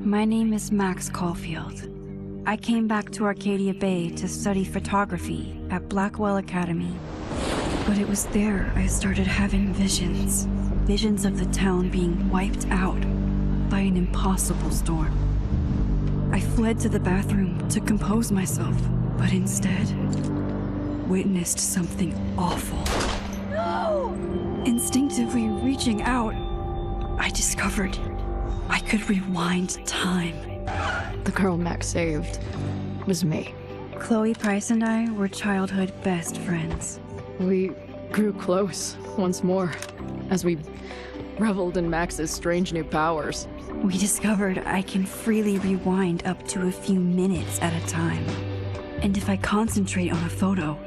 My name is Max Caulfield. I came back to Arcadia Bay to study photography at Blackwell Academy. But it was there I started having visions. Visions of the town being wiped out by an impossible storm. I fled to the bathroom to compose myself, but instead witnessed something awful. No! Instinctively reaching out, I discovered I could rewind time. The girl Max saved was me. Chloe Price and I were childhood best friends. We grew close once more as we reveled in Max's strange new powers. We discovered I can freely rewind up to a few minutes at a time. And if I concentrate on a photo,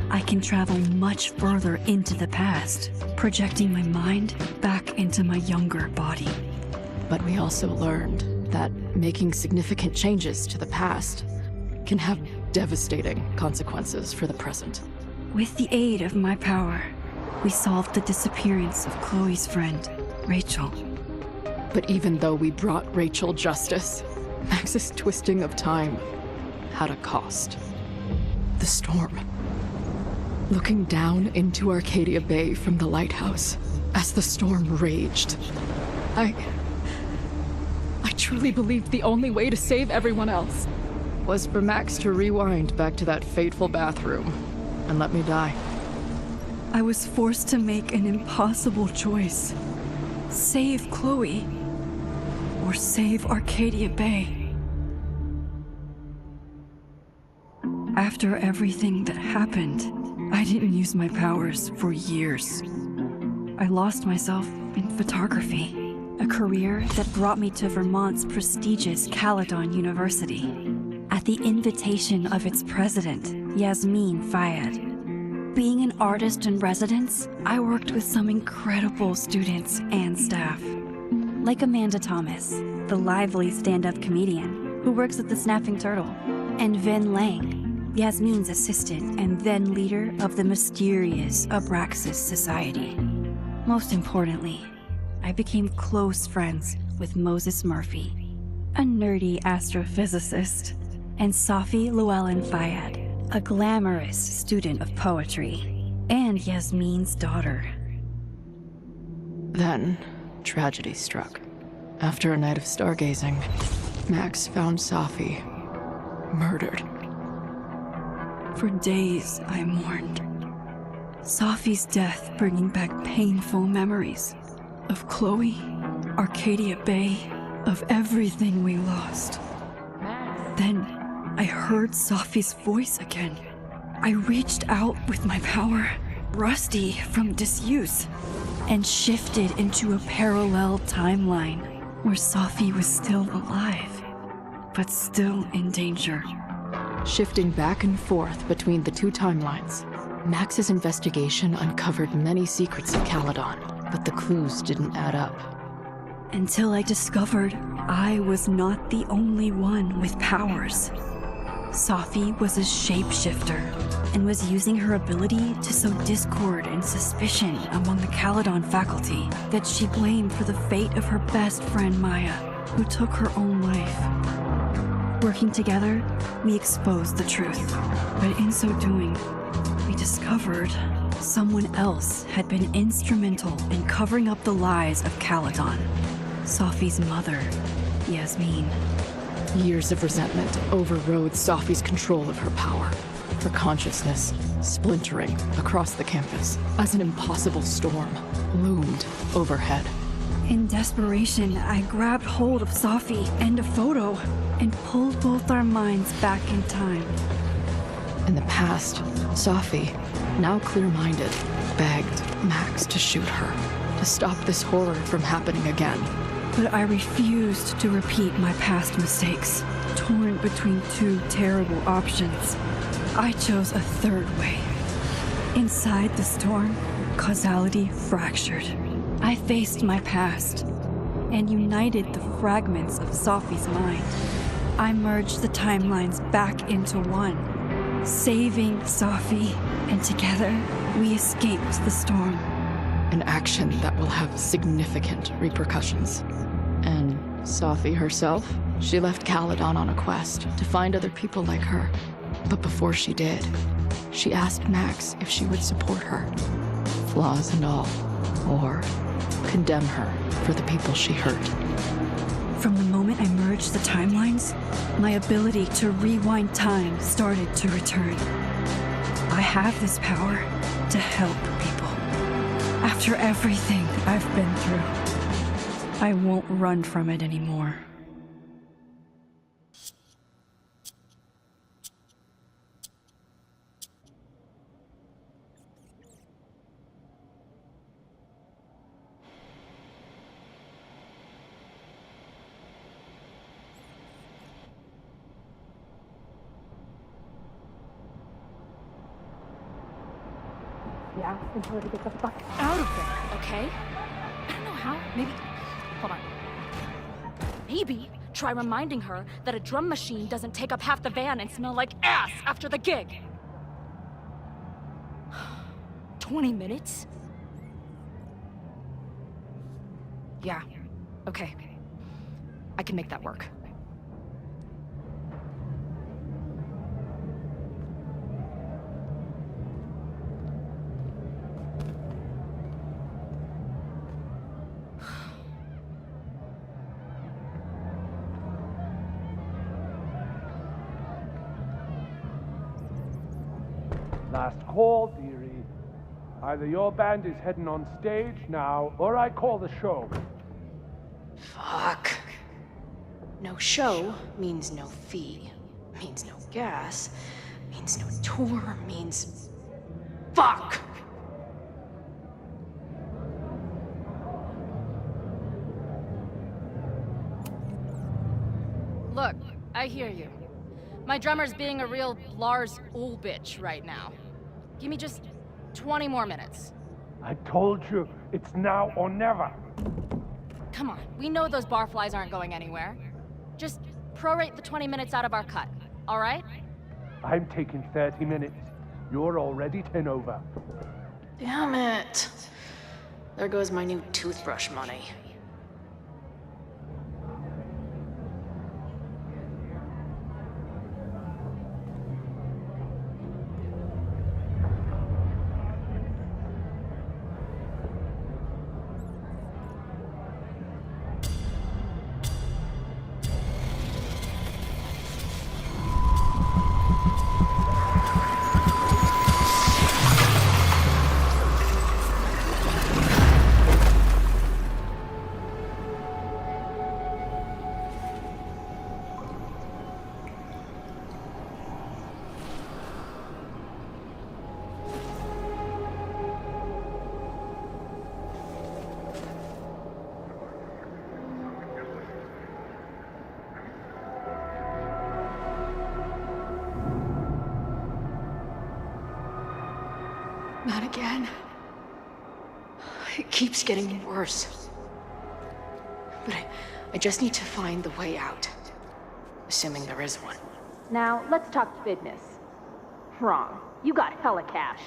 I can travel much further into the past, projecting my mind back into my younger body. But we also learned that making significant changes to the past can have devastating consequences for the present. With the aid of my power, we solved the disappearance of Chloe's friend, Rachel. But even though we brought Rachel justice, Max's twisting of time had a cost. The storm. Looking down into Arcadia Bay from the lighthouse as the storm raged, I truly believed the only way to save everyone else was for Max to rewind back to that fateful bathroom and let me die. I was forced to make an impossible choice. Save Chloe, or save Arcadia Bay. After everything that happened, I didn't use my powers for years. I lost myself in photography, a career that brought me to Vermont's prestigious Caledon University, at the invitation of its president, Yasmin Fayed. Being an artist in residence, I worked with some incredible students and staff, like Amanda Thomas, the lively stand-up comedian who works at the Snapping Turtle, and Vin Lang, Yasmin's assistant and then leader of the mysterious Abraxas Society. Most importantly, I became close friends with Moses Murphy, a nerdy astrophysicist, and Safi Llewellyn Fayed, a glamorous student of poetry, and Yasmin's daughter. Then, tragedy struck. After a night of stargazing, Max found Safi murdered. For days, I mourned. Safi's death bringing back painful memories of Chloe, Arcadia Bay, of everything we lost. Then, I heard Safi's voice again. I reached out with my power, rusty from disuse, and shifted into a parallel timeline where Safi was still alive, but still in danger. Shifting back and forth between the two timelines, Max's investigation uncovered many secrets of Caledon, but the clues didn't add up. Until I discovered I was not the only one with powers. Safi was a shapeshifter and was using her ability to sow discord and suspicion among the Caledon faculty that she blamed for the fate of her best friend Maya, who took her own life. Working together, we exposed the truth, but in so doing, we discovered someone else had been instrumental in covering up the lies of Caledon. Safi's mother, Yasmin. Years of resentment overrode Safi's control of her power, her consciousness splintering across the campus as an impossible storm loomed overhead. In desperation, I grabbed hold of Safi and a photo and pulled both our minds back in time. In the past, Safi, now clear-minded, begged Max to shoot her, to stop this horror from happening again. But I refused to repeat my past mistakes, torn between two terrible options. I chose a third way. Inside the storm, causality fractured. I faced my past and united the fragments of Safi's mind. I merged the timelines back into one, saving Safi, and together we escaped the storm. An action that will have significant repercussions. And Safi herself, she left Caledon on a quest to find other people like her. But before she did, she asked Max if she would support her, flaws and all, or condemn her for the people she hurt. From the moment I merged the timelines, my ability to rewind time started to return. I have this power to help people. After everything I've been through, I won't run from it anymore. Yeah, and tell her to get the fuck out of there, okay? I don't know how. Maybe. Hold on. Maybe try reminding her that a drum machine doesn't take up half the van and smell like ass after the gig. 20 minutes? Yeah. Okay. I can make that work. Last call, dearie. Either your band is heading on stage now, or I call the show. Fuck. No show means no fee, means no gas, means no tour, means... Fuck! Look, I hear you. My drummer's being a real Lars Ulrich right now. Give me just 20 more minutes. I told you, it's now or never. Come on, we know those barflies aren't going anywhere. Just prorate the 20 minutes out of our cut, all right? I'm taking 30 minutes. You're already 10 over. Damn it. There goes my new toothbrush money. Not again. It keeps getting worse. But I just need to find the way out. Assuming there is one. Now, let's talk business. Wrong. You got hella cash.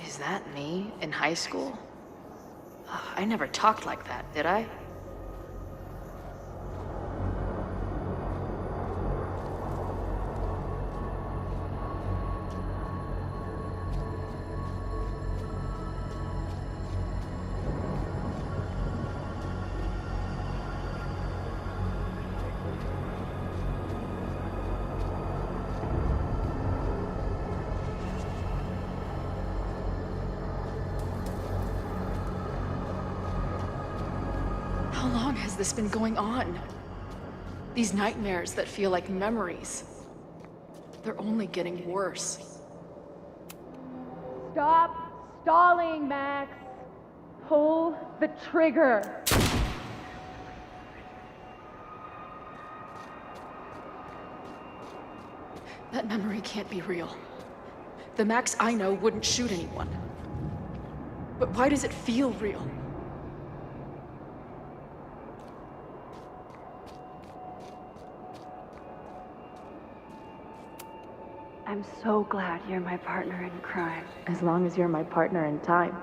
Is that me in high school? I never talked like that, did I? How long has this been going on? These nightmares that feel like memories. They're only getting worse. Stop stalling, Max. Pull the trigger. That memory can't be real. The Max I know wouldn't shoot anyone. But why does it feel real? I'm so glad you're my partner in crime. As long as you're my partner in time.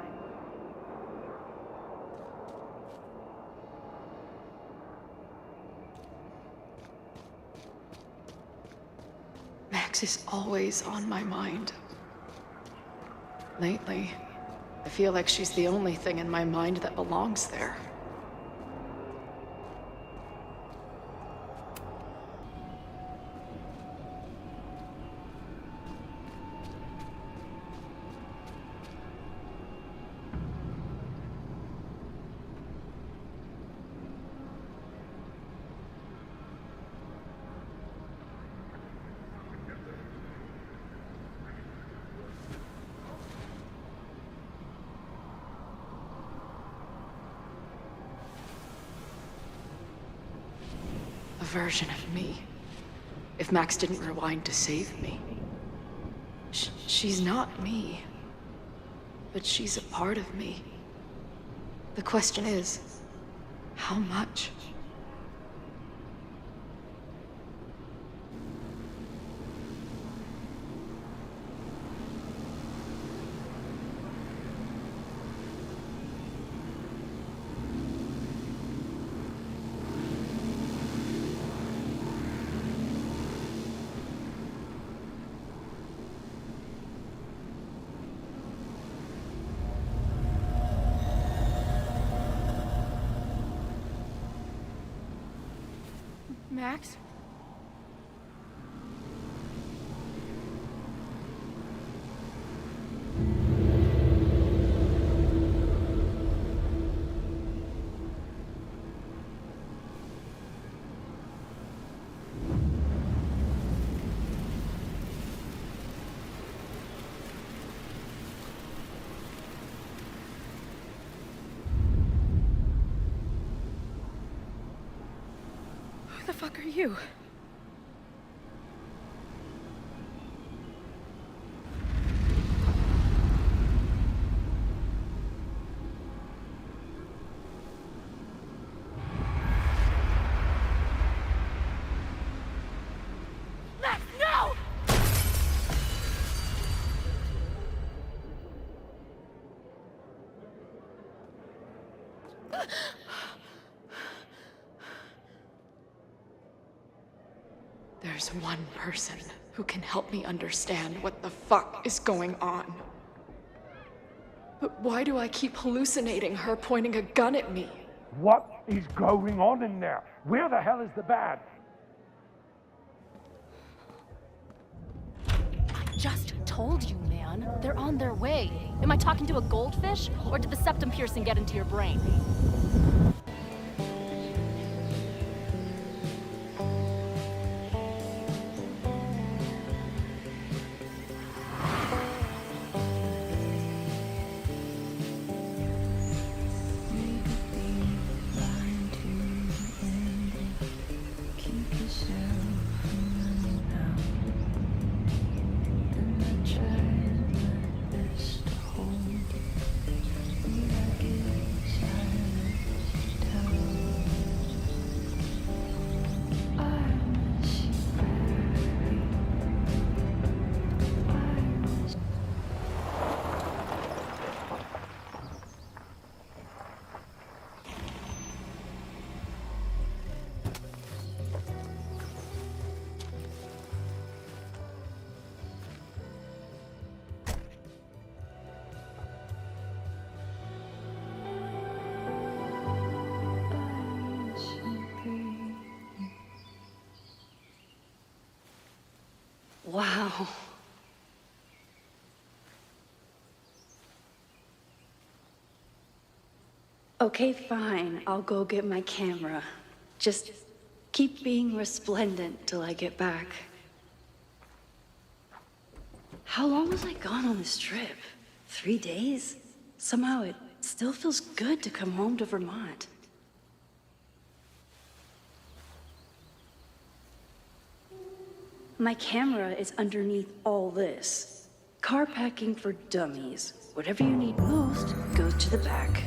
Max is always on my mind. Lately, I feel like she's the only thing in my mind that belongs there. A version of me. If Max didn't rewind to save me. She's not me. But she's a part of me. The question is, how much? Max? Who the fuck are you? Max, no! There's one person who can help me understand what the fuck is going on. But why do I keep hallucinating her pointing a gun at me? What is going on in there? Where the hell is the bad? I just told you, man. They're on their way. Am I talking to a goldfish? Or did the septum piercing get into your brain? Wow. Okay, fine. I'll go get my camera. Just keep being resplendent till I get back. How long was I gone on this trip? 3 days? Somehow it still feels good to come home to Vermont. My camera is underneath all this. Car packing for dummies. Whatever you need most goes to the back.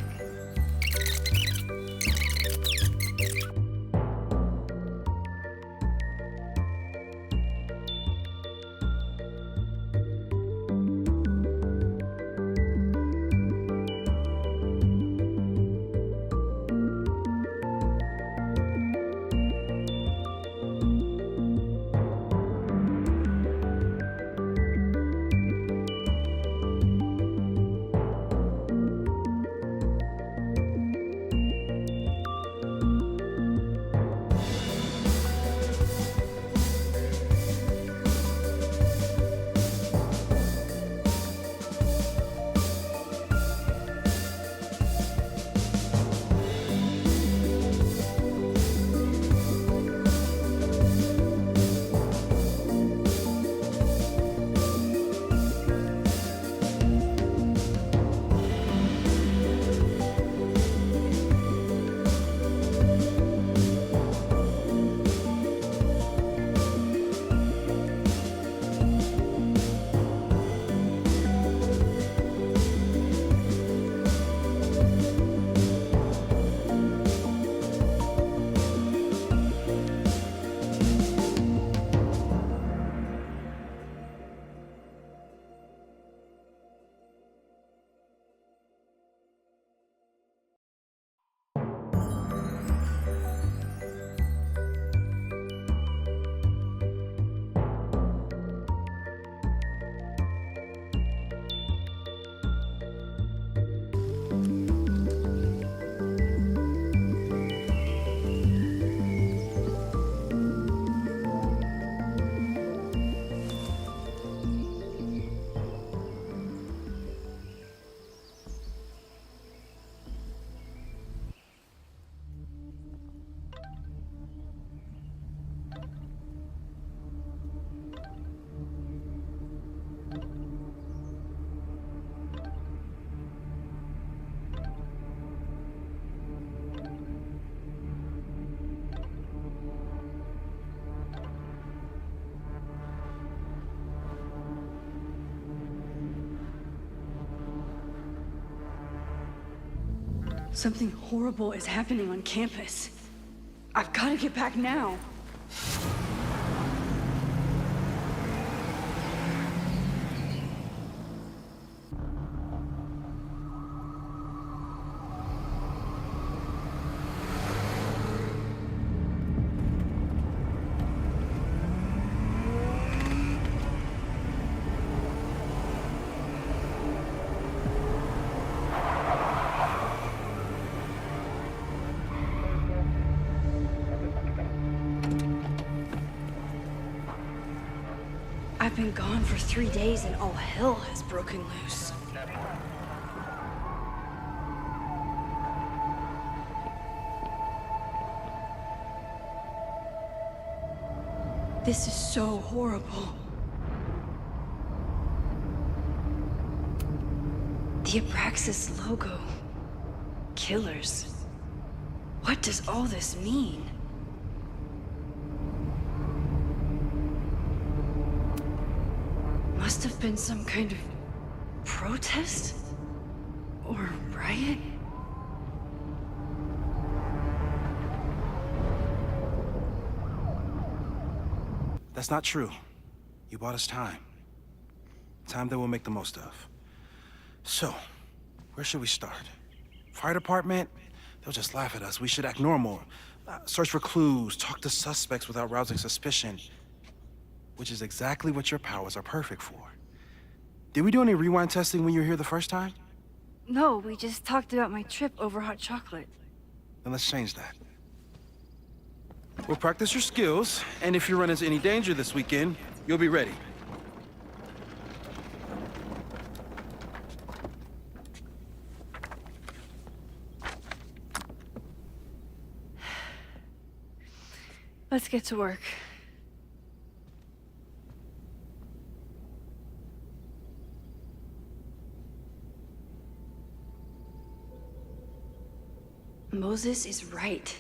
Something horrible is happening on campus. I've got to get back now. I've been gone for 3 days and all hell has broken loose. This is so horrible. The Abraxas logo. Killers. What does all this mean? Must have been some kind of protest? Or riot? That's not true. You bought us time. Time that we'll make the most of. So, where should we start? Fire department? They'll just laugh at us. We should act normal. Search for clues, talk to suspects without rousing suspicion. Which is exactly what your powers are perfect for. Did we do any rewind testing when you were here the first time? No, we just talked about my trip over hot chocolate. Then let's change that. We'll practice your skills, and if you run into any danger this weekend, you'll be ready. Let's get to work. Moses is right.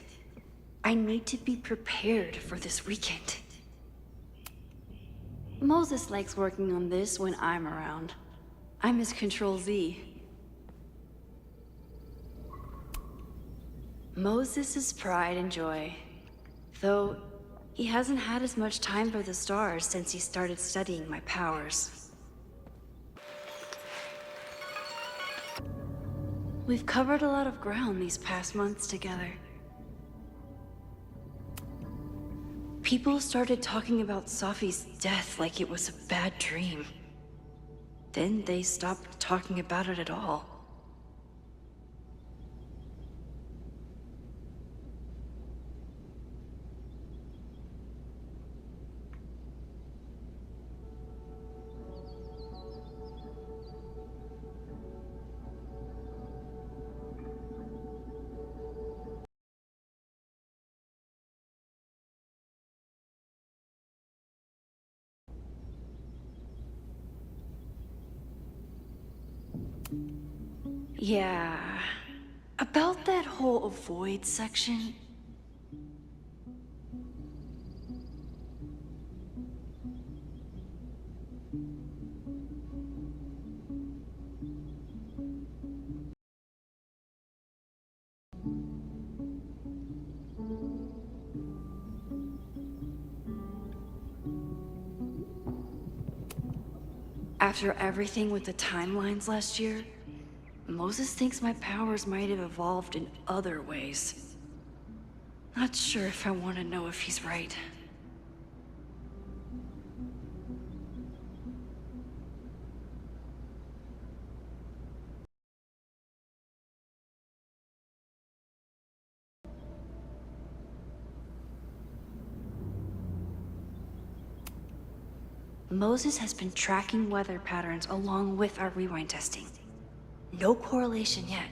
I need to be prepared for this weekend. Moses likes working on this when I'm around. I'm his Control-Z. Moses' pride and joy. Though, he hasn't had as much time for the stars since he started studying my powers. We've covered a lot of ground these past months together. People started talking about Safi's death like it was a bad dream. Then they stopped talking about it at all. Yeah, about that whole avoid section. After everything with the timelines last year, Moses thinks my powers might have evolved in other ways. Not sure if I want to know if he's right. Moses has been tracking weather patterns along with our rewind testing. No correlation yet.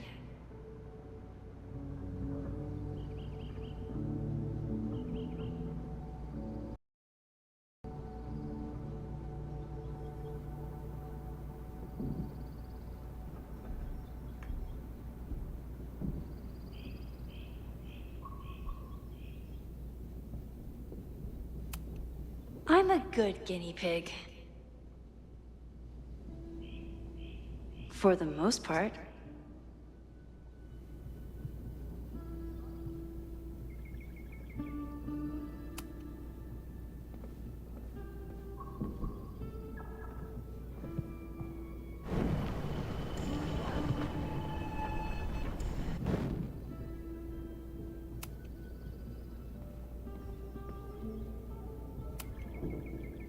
I'm a good guinea pig. For the most part.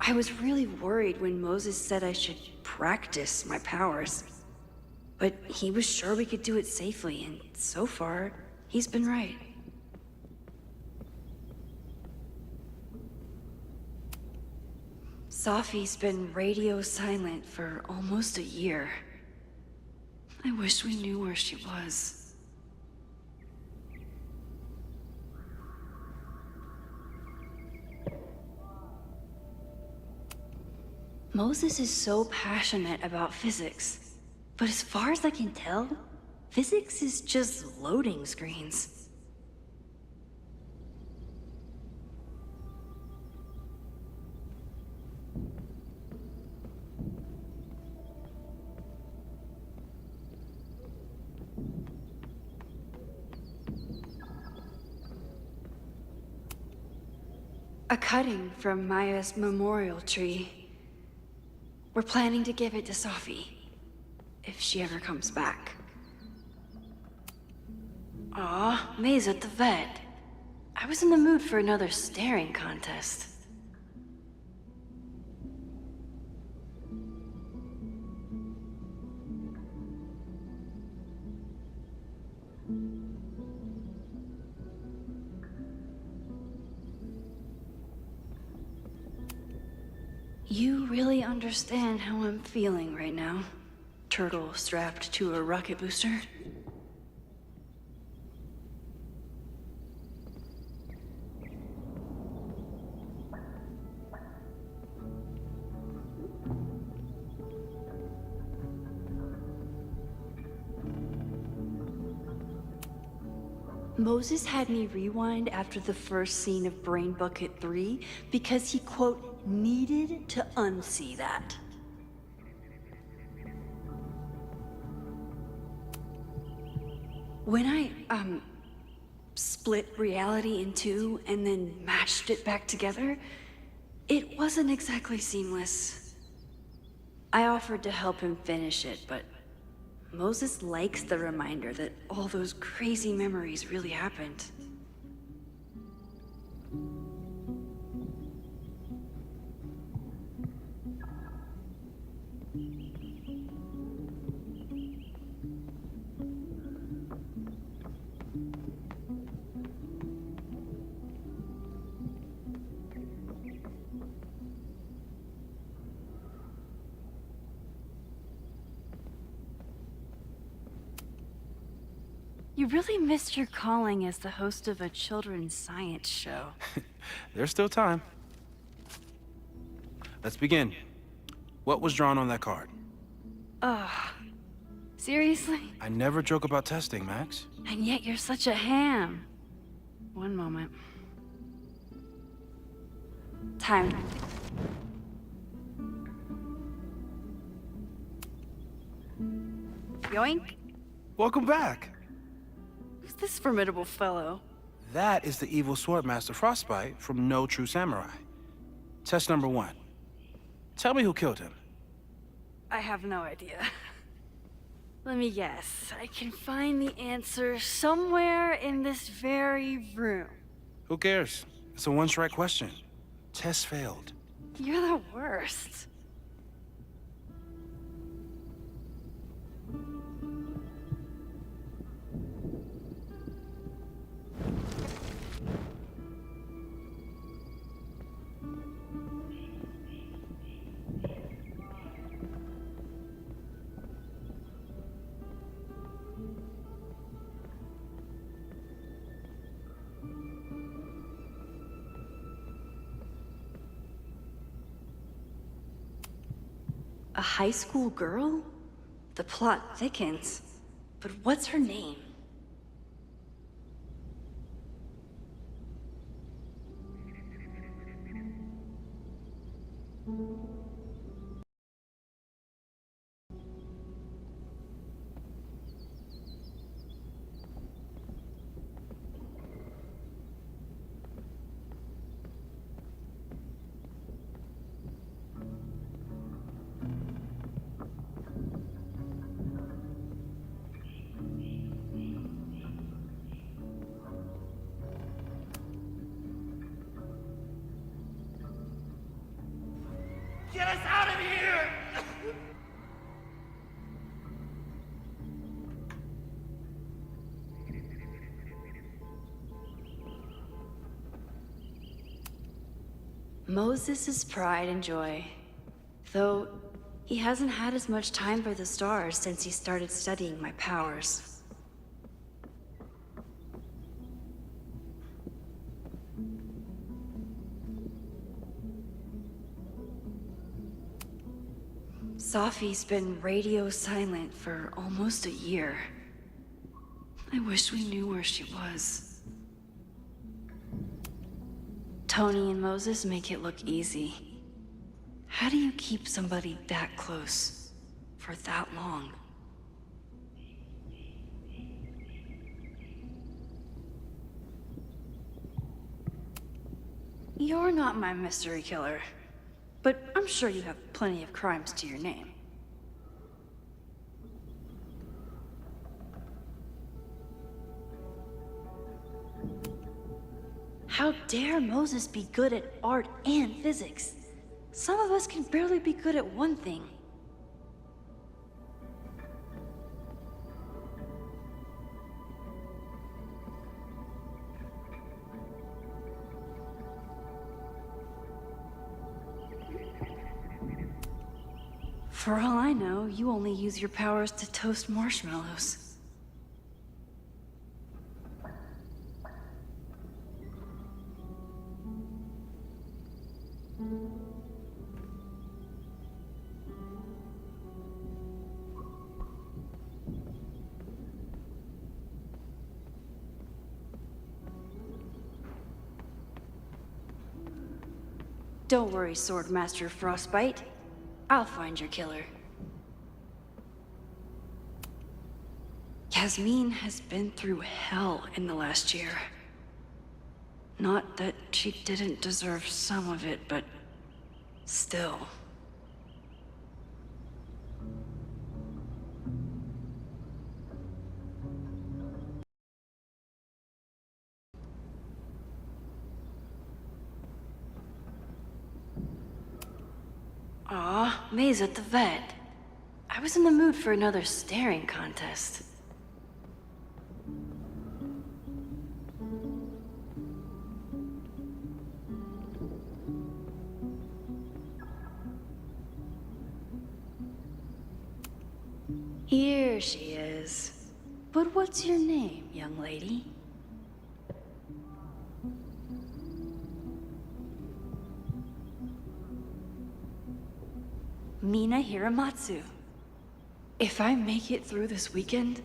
I was really worried when Moses said I should practice my powers. But he was sure we could do it safely, and so far, he's been right. Safi's been radio silent for almost a year. I wish we knew where she was. Moses is so passionate about physics, but as far as I can tell, physics is just loading screens. A cutting from Maya's memorial tree. We're planning to give it to Safi, if she ever comes back. Aw, May's at the vet. I was in the mood for another staring contest. You really understand how I'm feeling right now? Turtle strapped to a rocket booster? Moses had me rewind after the first scene of Brain Bucket 3 because he, quote, needed to unsee that. When I, split reality in two and then mashed it back together, it wasn't exactly seamless. I offered to help him finish it, but Moses likes the reminder that all those crazy memories really happened. You really missed your calling as the host of a children's science show. There's still time. Let's begin. What was drawn on that card? Seriously? I never joke about testing, Max. And yet you're such a ham. One moment. Time. Yoink. Welcome back. Who's this formidable fellow? That is the evil Swordmaster Frostbite from No True Samurai. Test number 1. Tell me who killed him. I have no idea. Let me guess. I can find the answer somewhere in this very room. Who cares? It's a one-strike question. Test failed. You're the worst. A high school girl? The plot thickens. But what's her name? Get us out of here! Moses' pride and joy. Though, he hasn't had as much time for the stars since he started studying my powers. Safi's been radio silent for almost a year. I wish we knew where she was. Tony and Moses make it look easy. How do you keep somebody that close for that long? You're not my mystery killer, but I'm sure you have plenty of crimes to your name. How dare Moses be good at art and physics? Some of us can barely be good at one thing. For all I know, you only use your powers to toast marshmallows. Don't worry, Swordmaster Frostbite. I'll find your killer. Yasmin has been through hell in the last year. Not that she didn't deserve some of it, but still. Aw, May's at the vet. I was in the mood for another staring contest. Here she is. But what's your name, young lady? Mina Hiramatsu. If I make it through this weekend,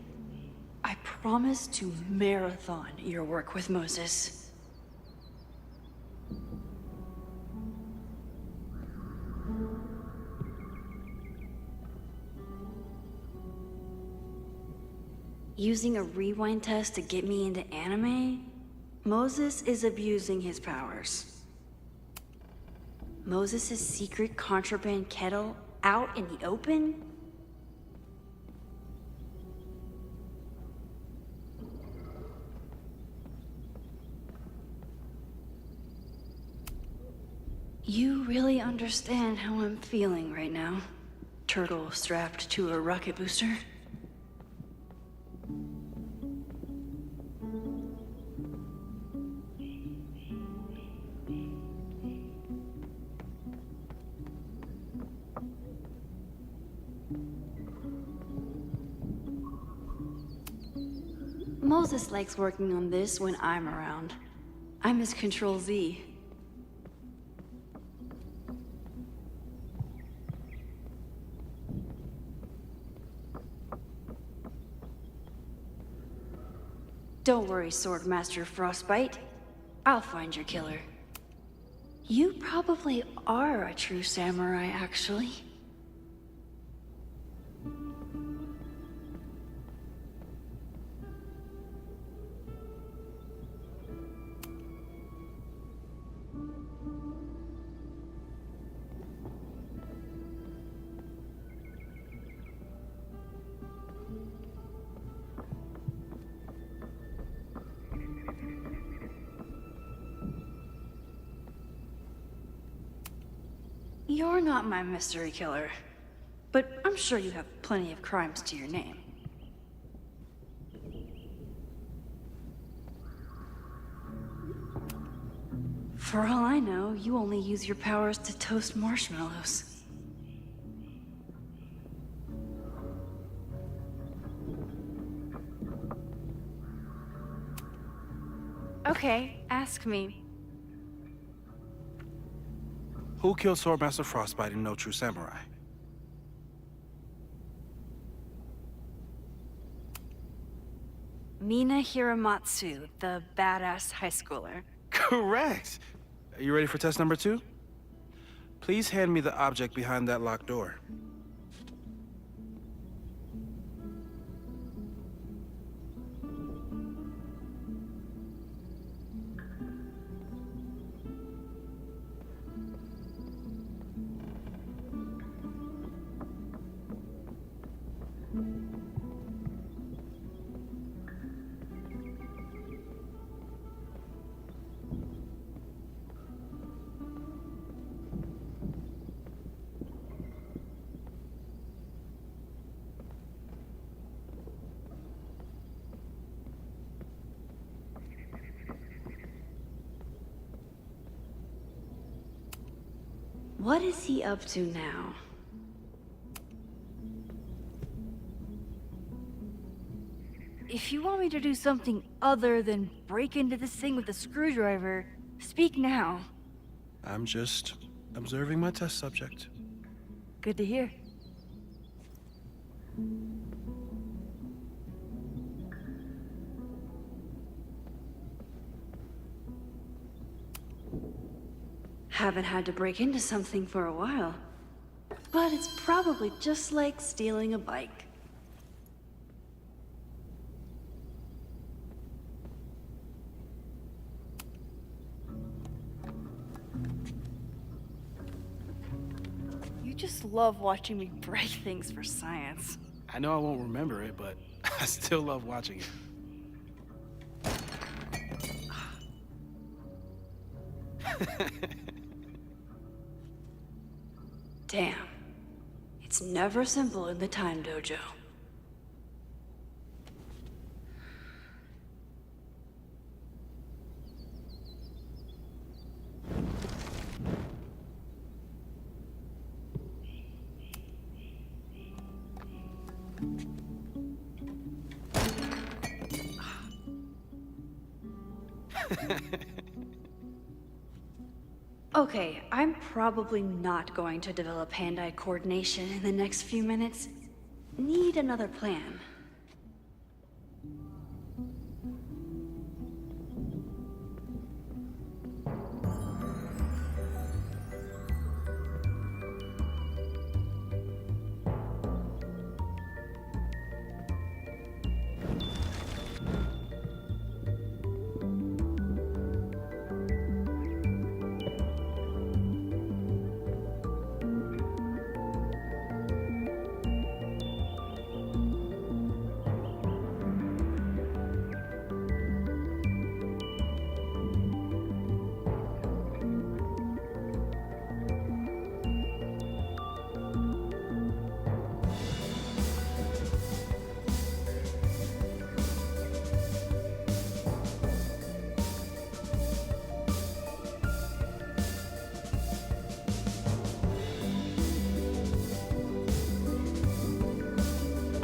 I promise to marathon your work with Moses. Using a rewind test to get me into anime? Moses is abusing his powers. Moses' secret contraband kettle out in the open? You really understand how I'm feeling right now, turtle strapped to a rocket booster? Moses likes working on this when I'm around. I'm his Control-Z. Don't worry, Swordmaster Frostbite. I'll find your killer. You probably are a true samurai, actually. You're not my mystery killer, but I'm sure you have plenty of crimes to your name. For all I know, you only use your powers to toast marshmallows. Okay, ask me. Who killed Swordmaster Frostbite in No True Samurai? Mina Hiramatsu, the badass high schooler. Correct! Are you ready for test number 2? Please hand me the object behind that locked door. What is he up to now? If you want me to do something other than break into this thing with a screwdriver, speak now. I'm just observing my test subject. Good to hear. Haven't had to break into something for a while. But it's probably just like stealing a bike. You just love watching me break things for science. I know I won't remember it, but I still love watching it. Damn. It's never simple in the Time Dojo. Okay, I'm probably not going to develop hand-eye coordination in the next few minutes. Need another plan.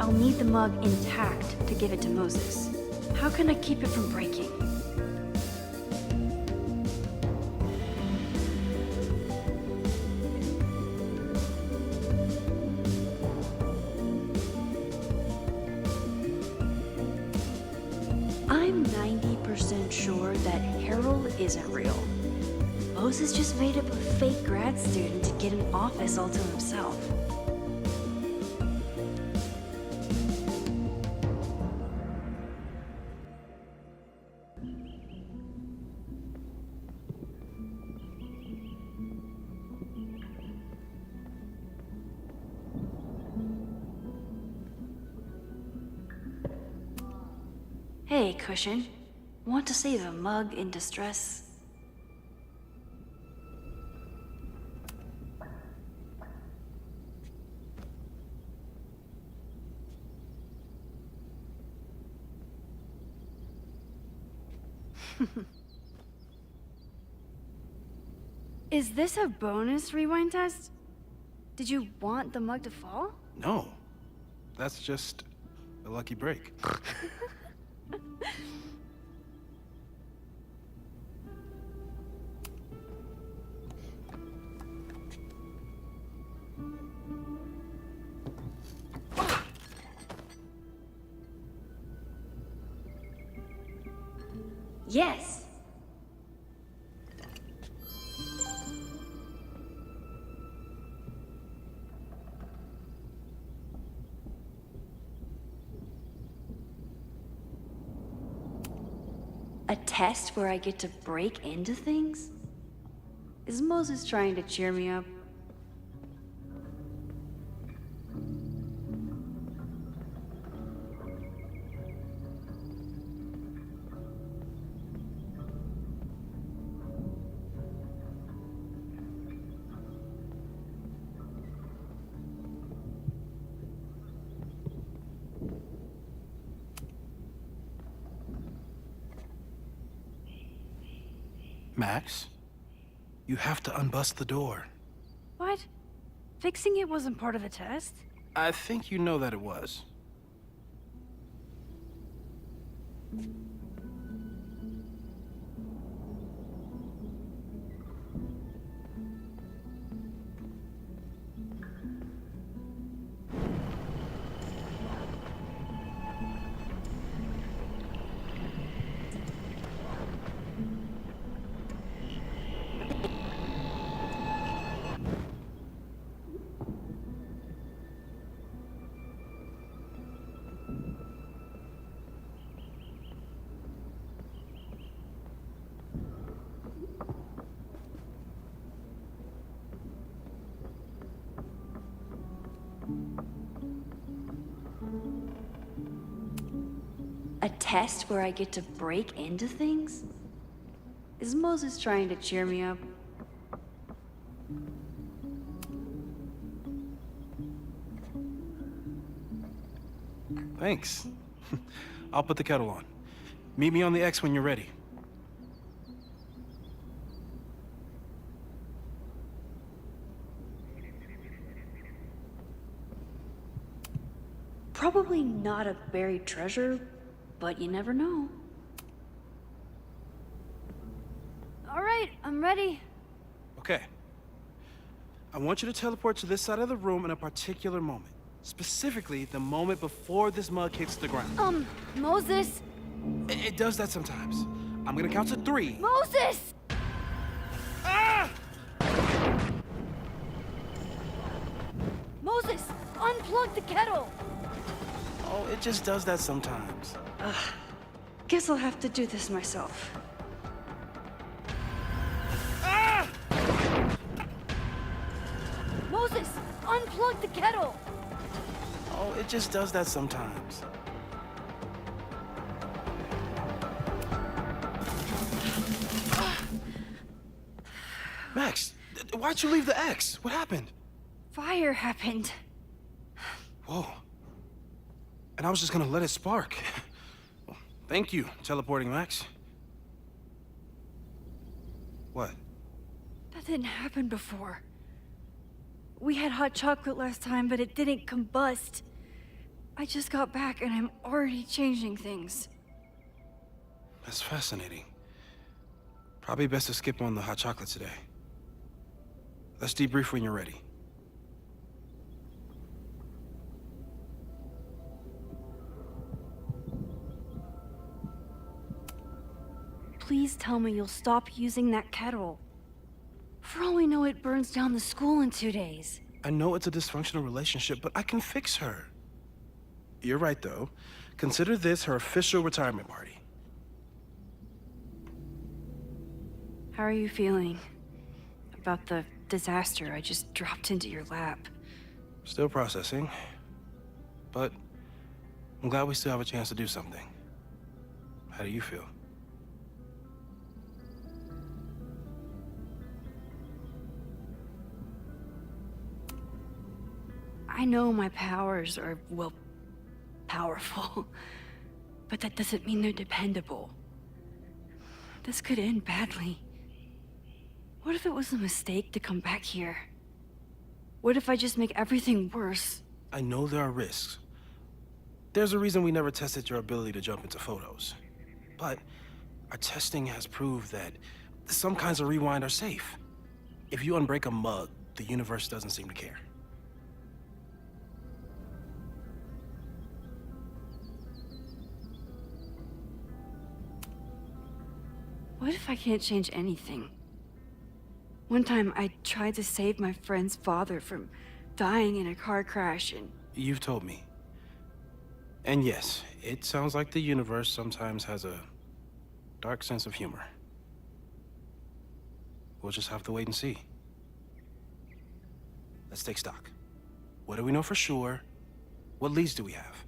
I'll need the mug intact to give it to Moses. How can I keep it from breaking? I'm 90% sure that Harold isn't real. Moses just made up a fake grad student to get an office all to himself. Hey, Cushion. Want to save a mug in distress? Is this a bonus rewind test? Did you want the mug to fall? No. That's just a lucky break. Yes. A test where I get to break into things? Is Moses trying to cheer me up? Max, you have to unbust the door. What? Fixing it wasn't part of the test? I think you know that it was. A test where I get to break into things? Is Moses trying to cheer me up? Thanks. I'll put the kettle on. Meet me on the X when you're ready. Probably not a buried treasure, but you never know. All right, I'm ready. Okay. I want you to teleport to this side of the room in a particular moment. Specifically, the moment before this mug hits the ground. Moses! It does that sometimes. I'm gonna count to 3. Moses! Ah! Moses, unplug the kettle! Oh, it just does that sometimes. Guess I'll have to do this myself. Ah! Moses, unplug the kettle! Oh, it just does that sometimes. Max, why'd you leave the X? What happened? Fire happened. Whoa. And I was just gonna let it spark. Well, thank you, teleporting Max. What? That didn't happen before. We had hot chocolate last time, but it didn't combust. I just got back and I'm already changing things. That's fascinating. Probably best to skip on the hot chocolate today. Let's debrief when you're ready. Please tell me you'll stop using that kettle. For all we know, it burns down the school in 2 days. I know it's a dysfunctional relationship, but I can fix her. You're right, though. Consider this her official retirement party. How are you feeling about the disaster I just dropped into your lap? Still processing. But I'm glad we still have a chance to do something. How do you feel? I know my powers are, well, powerful. But that doesn't mean they're dependable. This could end badly. What if it was a mistake to come back here? What if I just make everything worse? I know there are risks. There's a reason we never tested your ability to jump into photos. But our testing has proved that some kinds of rewind are safe. If you unbreak a mug, the universe doesn't seem to care. What if I can't change anything? One time I tried to save my friend's father from dying in a car crash and... You've told me. And yes, it sounds like the universe sometimes has a dark sense of humor. We'll just have to wait and see. Let's take stock. What do we know for sure? What leads do we have?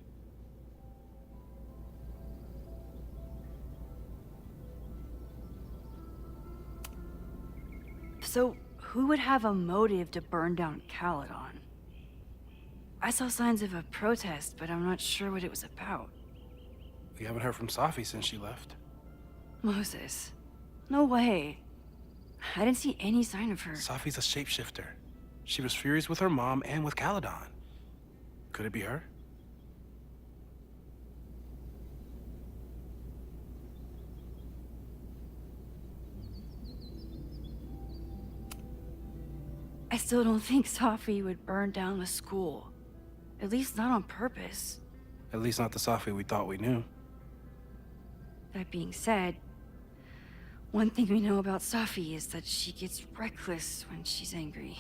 So, who would have a motive to burn down Caledon? I saw signs of a protest, but I'm not sure what it was about. We haven't heard from Safi since she left. Moses. No way. I didn't see any sign of her. Safi's a shapeshifter. She was furious with her mom and with Caledon. Could it be her? I still don't think Safi would burn down the school. At least not on purpose. At least not the Safi we thought we knew. That being said, one thing we know about Safi is that she gets reckless when she's angry.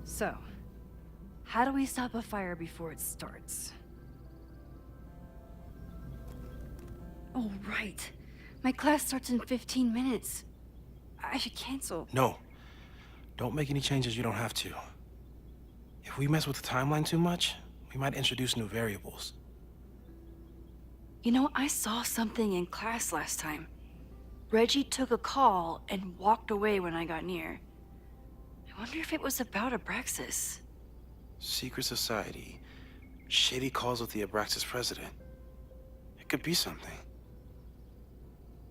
So, how do we stop a fire before it starts? Oh, right. My class starts in 15 minutes. I should cancel. No. Don't make any changes you don't have to. If we mess with the timeline too much, we might introduce new variables. You know, I saw something in class last time. Reggie took a call and walked away when I got near. I wonder if it was about Abraxas. Secret society. Shady calls with the Abraxas president. It could be something.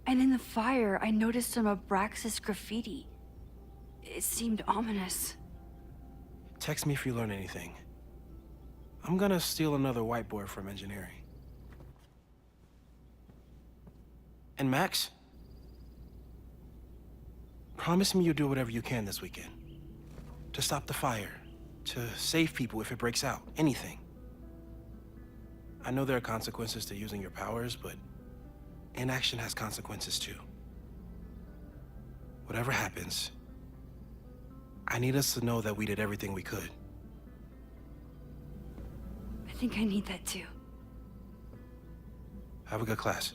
And in the fire, I noticed some Abraxas graffiti. It seemed ominous. Text me if you learn anything. I'm gonna steal another whiteboard from engineering. And Max? Promise me you'll do whatever you can this weekend. To stop the fire. To save people if it breaks out. Anything. I know there are consequences to using your powers, but inaction has consequences too. Whatever happens, I need us to know that we did everything we could. I think I need that too. Have a good class.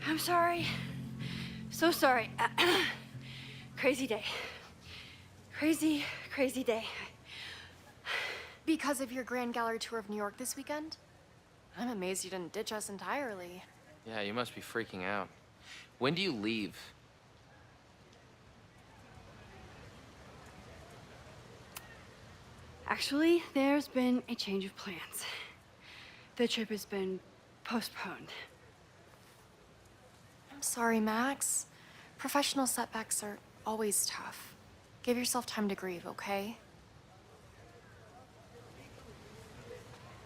I'm sorry. So sorry. Crazy day. Crazy, crazy day. Because of your Grand Gallery tour of New York this weekend? I'm amazed you didn't ditch us entirely. Yeah, you must be freaking out. When do you leave? Actually, there's been a change of plans. The trip has been postponed. I'm sorry, Max. Professional setbacks are always tough. Give yourself time to grieve, okay?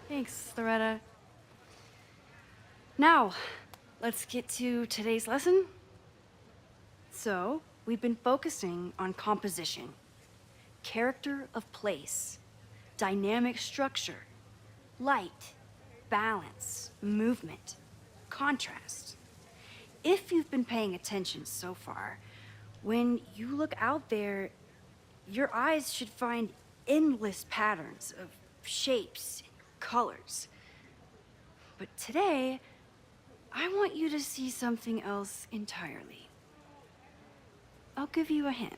Thanks, Loretta. Now, let's get to today's lesson. So, we've been focusing on composition, character of place, dynamic structure, light, balance, movement, contrast. If you've been paying attention so far, when you look out there, your eyes should find endless patterns of shapes and colors. But today, I want you to see something else entirely. I'll give you a hint.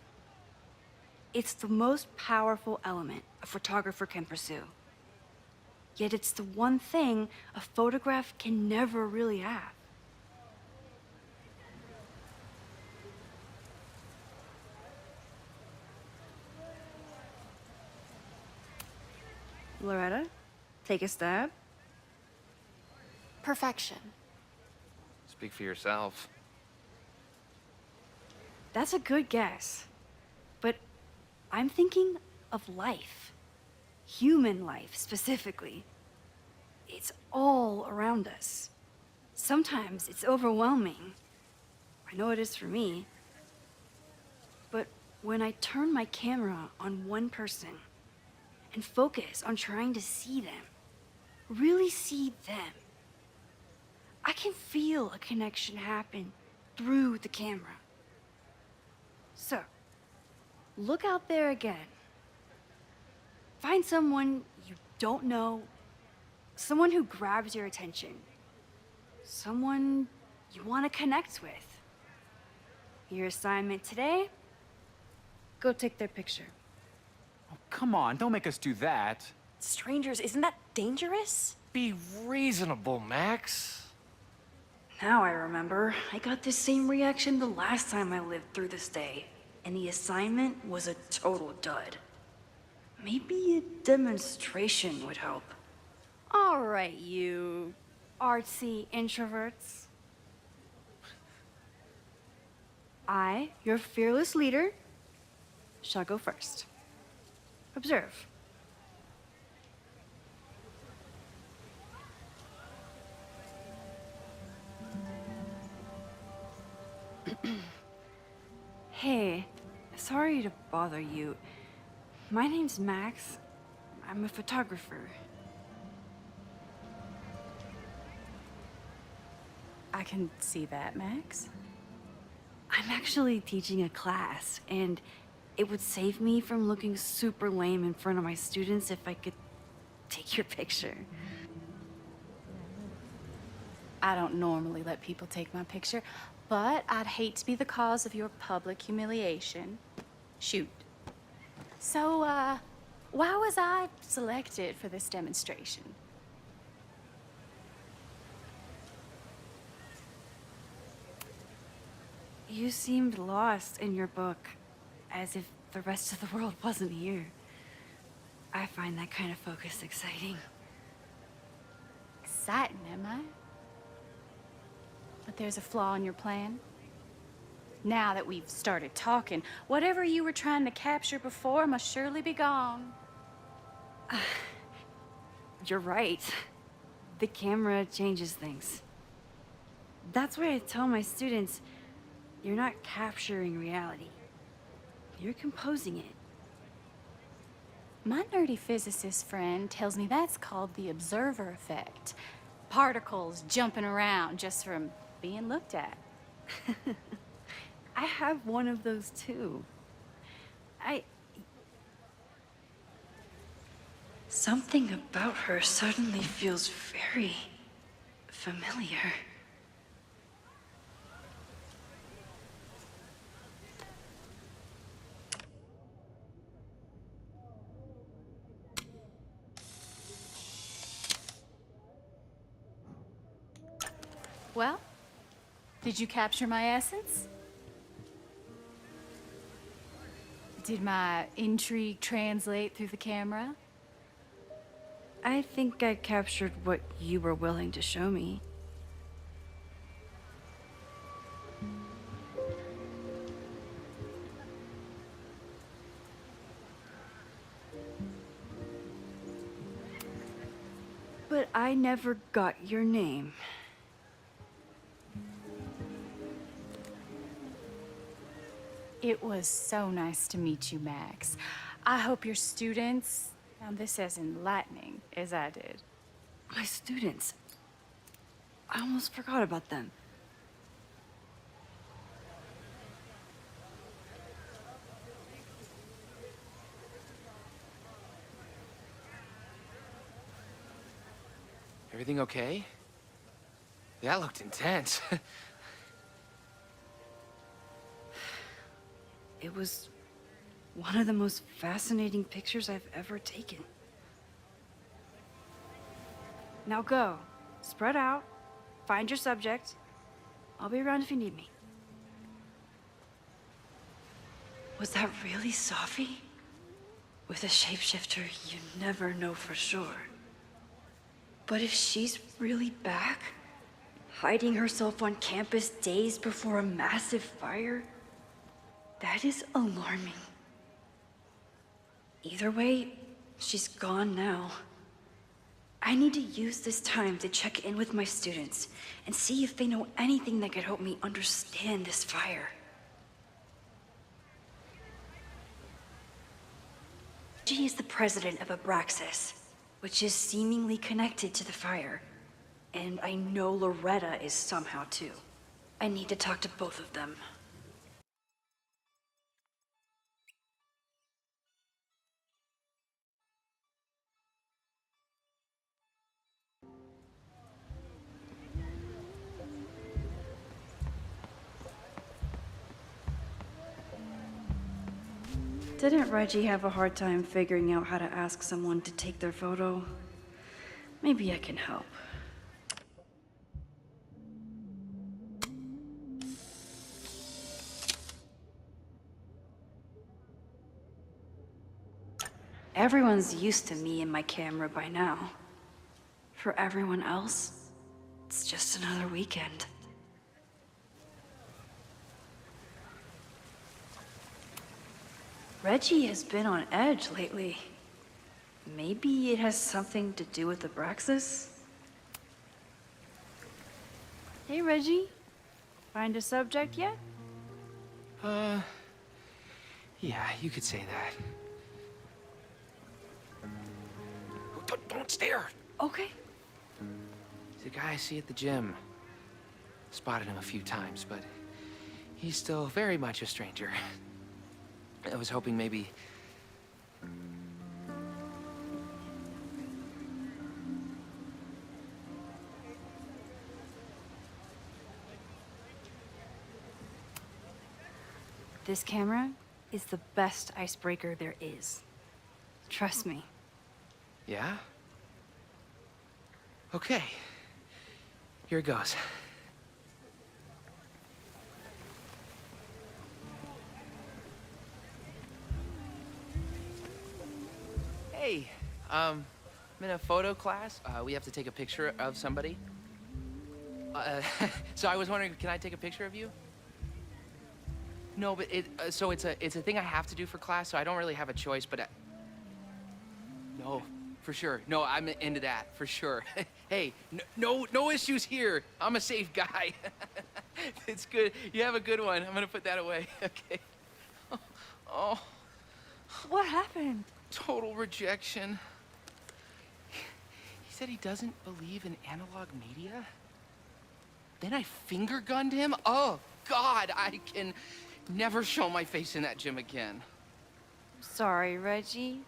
It's the most powerful element a photographer can pursue. Yet it's the one thing a photograph can never really have. Loretta, take a stab. Perfection. Speak for yourself. That's a good guess. But I'm thinking of life. Human life, specifically. It's all around us. Sometimes it's overwhelming. I know it is for me. But when I turn my camera on one person and focus on trying to see them, really see them, I can feel a connection happen through the camera. So, look out there again. Find someone you don't know, someone who grabs your attention, someone you want to connect with. Your assignment today? Go take their picture. Oh, come on, don't make us do that. Strangers, isn't that dangerous? Be reasonable, Max. Now I remember. I got the same reaction the last time I lived through this day, and the assignment was a total dud. Maybe a demonstration would help. All right, you artsy introverts. I, your fearless leader, shall go first. Observe. Hey, sorry to bother you. My name's Max. I'm a photographer. I can see that, Max. I'm actually teaching a class, and it would save me from looking super lame in front of my students if I could take your picture. I don't normally let people take my picture, but I'd hate to be the cause of your public humiliation. Shoot. So, why was I selected for this demonstration? You seemed lost in your book, as if the rest of the world wasn't here. I find that kind of focus exciting. Exciting, am I? But there's a flaw in your plan. Now that we've started talking, whatever you were trying to capture before must surely be gone. You're right. The camera changes things. That's why I tell my students, you're not capturing reality. You're composing it. My nerdy physicist friend tells me that's called the observer effect. Particles jumping around just from being looked at. I have one of those too. Something about her suddenly feels very familiar. Well, did you capture my essence? Did my intrigue translate through the camera? I think I captured what you were willing to show me. But I never got your name. It was so nice to meet you, Max. I hope your students found this as enlightening as I did. My students. I almost forgot about them. Everything okay? That looked intense. It was one of the most fascinating pictures I've ever taken. Now go. Spread out. Find your subject. I'll be around if you need me. Was that really Safi? With a shapeshifter, you never know for sure. But if she's really back, hiding herself on campus days before a massive fire, that is alarming. Either way, she's gone now. I need to use this time to check in with my students and see if they know anything that could help me understand this fire. She is the president of Abraxas, which is seemingly connected to the fire. And I know Loretta is somehow too. I need to talk to both of them. Didn't Reggie have a hard time figuring out how to ask someone to take their photo? Maybe I can help. Everyone's used to me and my camera by now. For everyone else, it's just another weekend. Reggie has been on edge lately. Maybe it has something to do with Abraxas? Hey, Reggie. Find a subject yet? Yeah, you could say that. Don't stare! Okay. He's a guy I see at the gym. Spotted him a few times, but he's still very much a stranger. I was hoping maybe... This camera is the best icebreaker there is. Trust me. Yeah? Okay. Here it goes. Hey, I'm in a photo class. We have to take a picture of somebody. So I was wondering, can I take a picture of you? No, but it's a thing I have to do for class, so I don't really have a choice, but no, for sure. No, I'm into that, for sure. Hey, no issues here. I'm a safe guy. It's good. You have a good one. I'm gonna put that away. Okay. Oh. What happened? Total rejection. He said he doesn't believe in analog media. Then I finger gunned him? Oh, God, I can never show my face in that gym again. Sorry, Reggie.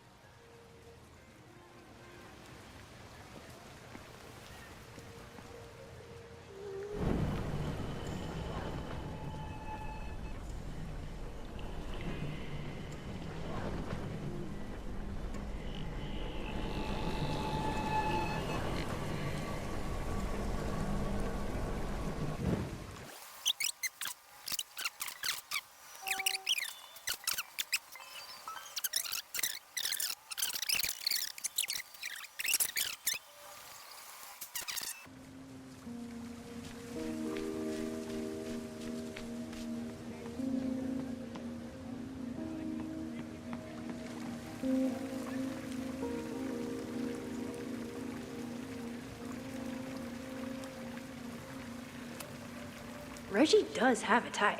Reggie does have a type.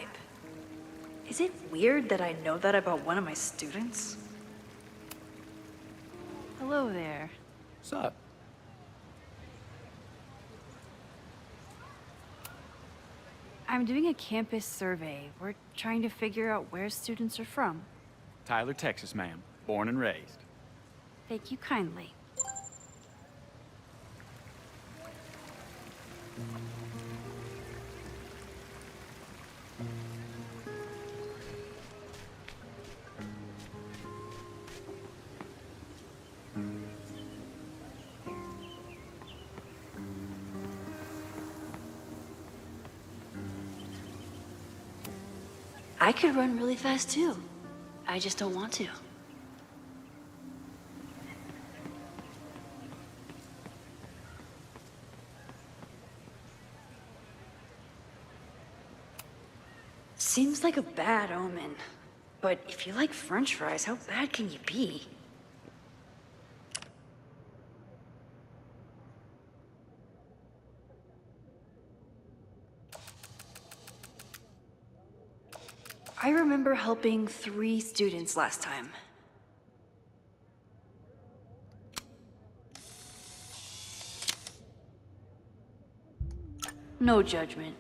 Is it weird that I know that about one of my students? Hello there. What's up? I'm doing a campus survey. We're trying to figure out where students are from. Tyler, Texas, ma'am. Born and raised. Thank you kindly. I could run really fast too. I just don't want to. Seems like a bad omen. But if you like French fries, how bad can you be? I remember helping 3 students last time. No judgment.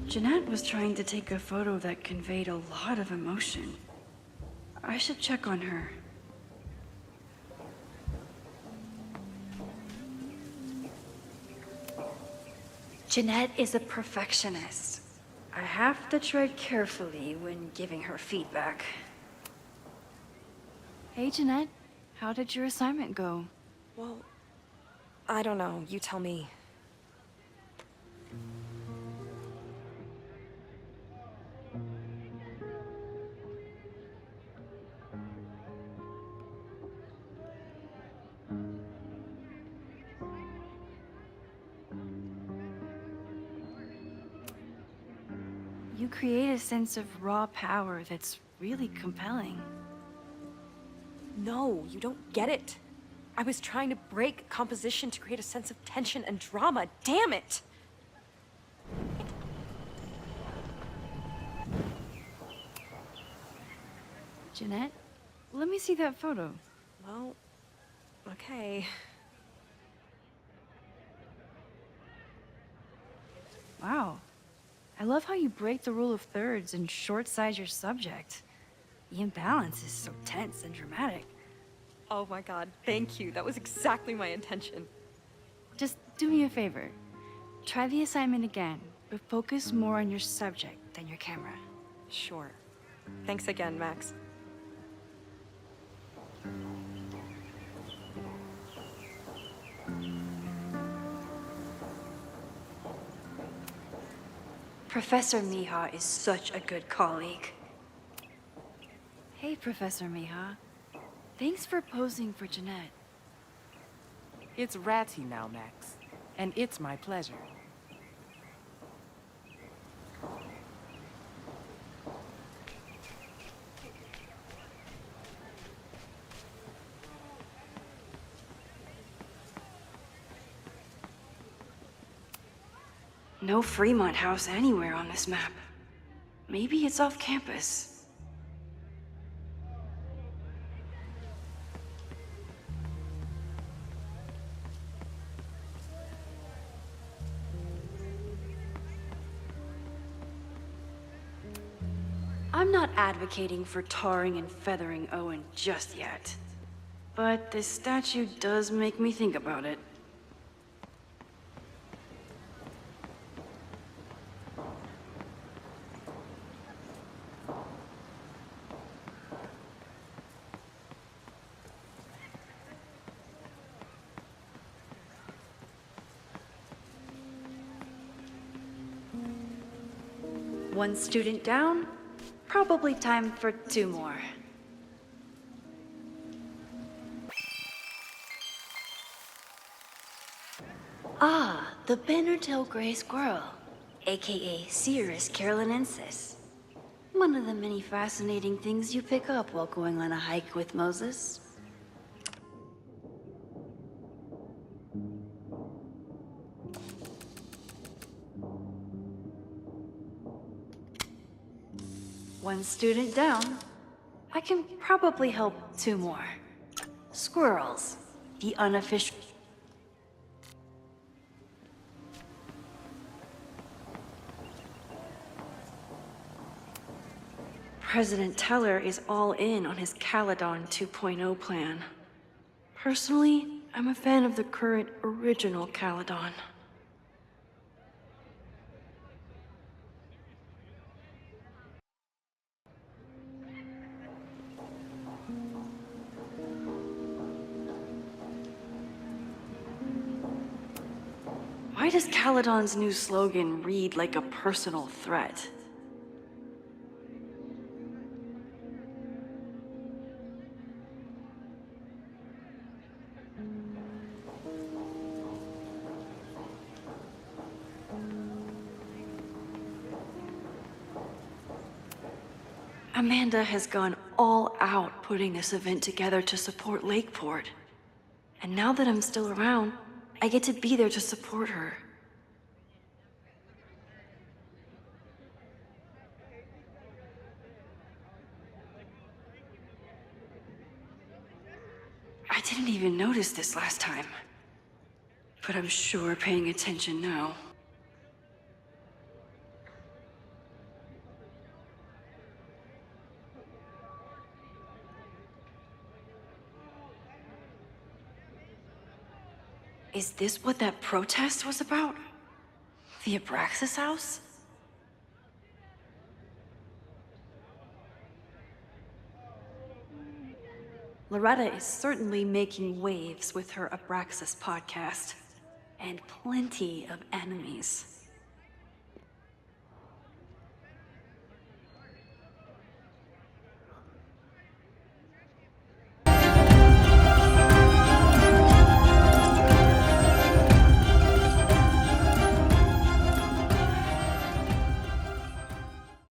Jeanette was trying to take a photo that conveyed a lot of emotion. I should check on her. Jeanette is a perfectionist. I have to tread carefully when giving her feedback. Hey, Jeanette. How did your assignment go? Well, I don't know. You tell me. You create a sense of raw power that's really compelling. No, you don't get it. I was trying to break composition to create a sense of tension and drama. Damn it! Jeanette, let me see that photo. Well, okay. Wow. I love how you break the rule of thirds and short-size your subject. The imbalance is so tense and dramatic. Oh my god, thank you. That was exactly my intention. Just do me a favor. Try the assignment again, but focus more on your subject than your camera. Sure. Thanks again, Max. Professor Mija is such a good colleague. Hey, Professor Mija. Thanks for posing for Jeanette. It's Ratty now, Max. And it's my pleasure. No Fremont House anywhere on this map. Maybe it's off campus. I'm not advocating for tarring and feathering Owen just yet. But this statue does make me think about it. One student down, probably time for 2 more. Ah, the banner-tailed gray squirrel, aka Cirrus carolinensis. One of the many fascinating things you pick up while going on a hike with Moses. One student down. I can probably help 2 more. Squirrels, the unofficial... President Teller is all in on his Caledon 2.0 plan. Personally, I'm a fan of the current original Caledon. why does Caledon's new slogan read like a personal threat? Amanda has gone all out putting this event together to support Lakeport. And now that I'm still around, I get to be there to support her. I didn't even notice this last time. But I'm sure paying attention now. Is this what that protest was about? The Abraxas house? Loretta is certainly making waves with her Abraxas podcast. And plenty of enemies.